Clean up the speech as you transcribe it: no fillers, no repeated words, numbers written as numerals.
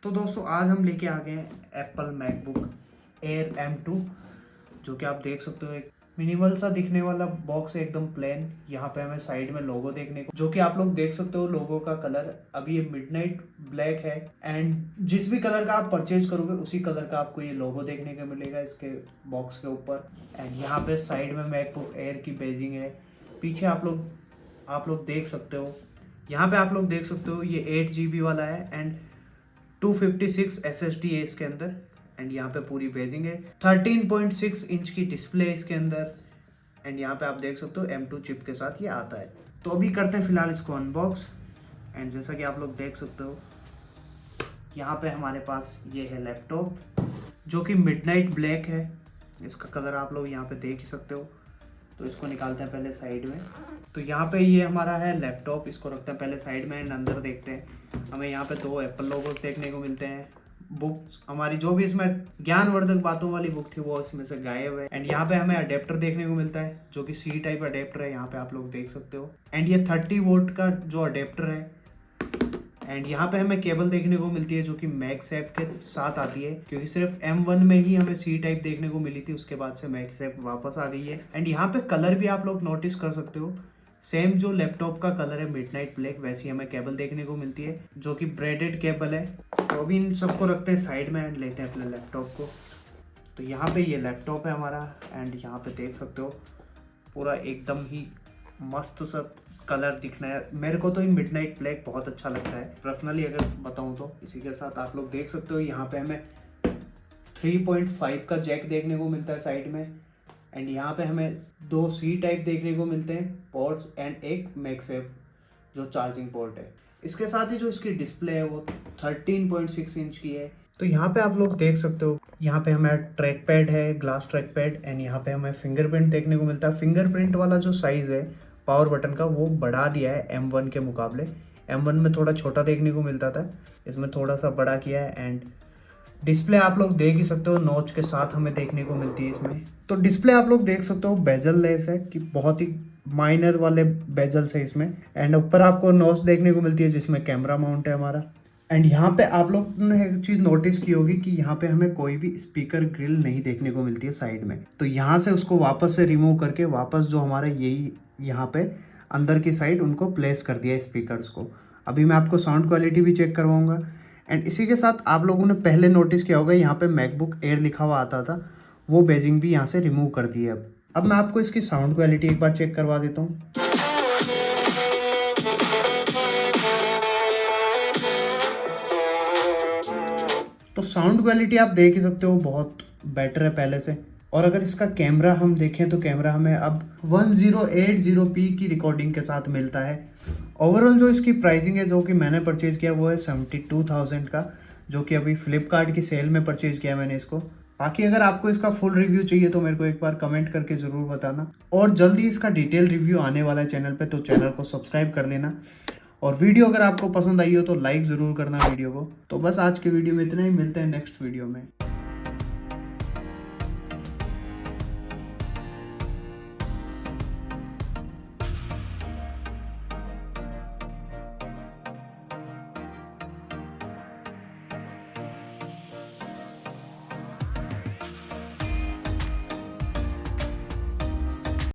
तो दोस्तों आज हम लेके आ गए हैं एप्पल मैकबुक एयर M2, जो कि आप देख सकते हो एक मिनिमल सा दिखने वाला बॉक्स है, एकदम प्लेन। यहाँ पे हमें साइड में लोगो देखने को, जो कि आप लोग देख सकते हो लोगो का कलर अभी ये मिडनाइट ब्लैक है। एंड जिस भी कलर का आप परचेज करोगे उसी कलर का आपको ये लोगो देखने को मिलेगा इसके बॉक्स के ऊपर। एंड यहाँ पे साइड में मैकबुक एयर की बेजिंग है। पीछे आप लोग देख सकते हो, यहाँ पे आप लोग देख सकते हो ये 8 GB वाला है एंड 256 SSD है इसके अंदर। एंड यहाँ पे पूरी बेजिंग है, 13.6 इंच की डिस्प्ले है इसके अंदर। एंड यहाँ पे आप देख सकते हो M2 चिप के साथ ये आता है। तो अभी करते हैं फिलहाल इसको अनबॉक्स। एंड जैसा कि आप लोग देख सकते हो यहाँ पे हमारे पास ये है लैपटॉप, जो कि मिडनाइट ब्लैक है। इसका कलर आप लोग यहाँ पे देख ही सकते हो। तो इसको निकालते हैं पहले साइड में। तो यहाँ पे ये हमारा है लैपटॉप, इसको रखते हैं पहले साइड में। एंड अंदर देखते हैं, हमें यहाँ पे 2 एप्पल लोगोस देखने को मिलते हैं। बुक्स हमारी जो भी इसमें ज्ञानवर्धक बातों वाली बुक थी वो इसमें से गायब है। एंड यहाँ पे हमें अडेप्टर देखने को मिलता है, जो कि C टाइप अडेप्टर है, यहाँ पे आप लोग देख सकते हो। एंड ये 30 वोल्ट का जो अडेप्टर है। एंड यहाँ पे हमें केबल देखने को मिलती है, जो कि मैगसेफ के साथ आती है, क्योंकि सिर्फ M1 में ही हमें C टाइप देखने को मिली थी, उसके बाद से मैगसेफ वापस आ गई है। एंड यहाँ पे कलर भी आप लोग नोटिस कर सकते हो, सेम जो लैपटॉप का कलर है मिडनाइट ब्लैक, वैसी हमें केबल देखने को मिलती है, जो कि ब्रेडेड केबल है। तो अभी इन सबको रखते हैं साइड में एंड लेते हैं अपने लैपटॉप को। तो यहाँ पे ये लैपटॉप है हमारा। एंड यहाँ पे देख सकते हो पूरा एकदम ही मस्त सा कलर दिखना है। मेरे को तो ये मिडनाइट ब्लैक बहुत अच्छा लगता है पर्सनली, अगर बताऊं तो। इसी के साथ आप लोग देख सकते हो यहाँ पे हमें 3.5 का जैक देखने को मिलता है साइड में। एंड यहाँ पे हमें 2 C टाइप देखने को मिलते हैं पोर्ट्स एंड एक मैगसेफ जो चार्जिंग पोर्ट है। इसके साथ ही जो इसकी डिस्प्ले है वो 13.6 इंच की है। तो यहाँ पे आप लोग देख सकते हो, यहाँ पे हमें ट्रैक पैड है, ग्लास ट्रैक पैड। एंड यहाँ पे हमें फिंगरप्रिंट देखने को मिलता है। फिंगरप्रिंट वाला जो साइज़ है पावर बटन का वो बढ़ा दिया है M1 के मुकाबले। M1 में थोड़ा छोटा देखने को मिलता था, इसमें थोड़ा सा बड़ा किया है। एंड डिस्प्ले आप लोग देख ही सकते हो, नॉच के साथ हमें देखने को मिलती है इसमें। तो डिस्प्ले आप लोग देख सकते हो बेजल लेस है, कि बहुत ही माइनर वाले बेजल्स है इसमें। एंड ऊपर आपको नॉच देखने को मिलती है जिसमें कैमरा माउंट है हमारा। एंड यहाँ पे आप लोग ने एक चीज़ नोटिस की होगी कि यहाँ पे हमें कोई भी स्पीकर ग्रिल नहीं देखने को मिलती है साइड में। तो यहाँ से उसको वापस से रिमूव करके वापस जो हमारा यही यहाँ पे अंदर की साइड उनको प्लेस कर दिया है स्पीकर्स को। अभी मैं आपको साउंड क्वालिटी भी चेक करवाऊंगा। एंड इसी के साथ आप लोगों ने पहले नोटिस किया होगा यहाँ पे मैकबुक एयर लिखा हुआ आता था, वो बेजिंग भी यहाँ से रिमूव कर दी है। अब मैं आपको इसकी साउंड क्वालिटी एक बार चेक करवा देता हूँ। तो साउंड क्वालिटी आप देख ही सकते हो बहुत बेटर है पहले से। और अगर इसका कैमरा हम देखें तो कैमरा हमें अब 1080p की रिकॉर्डिंग के साथ मिलता है। ओवरऑल जो इसकी प्राइसिंग है जो कि मैंने परचेज़ किया वो है 72,000 का, जो कि अभी फ्लिपकार्ट की सेल में परचेज़ किया मैंने इसको। बाकी अगर आपको इसका फुल रिव्यू चाहिए तो मेरे को एक बार कमेंट करके ज़रूर बताना। और जल्दी इसका डिटेल रिव्यू आने वाला है चैनल पे, तो चैनल को सब्सक्राइब कर लेना। और वीडियो अगर आपको पसंद आई हो तो लाइक ज़रूर करना वीडियो को। तो बस आज के वीडियो में इतना ही, मिलते हैं नेक्स्ट वीडियो में।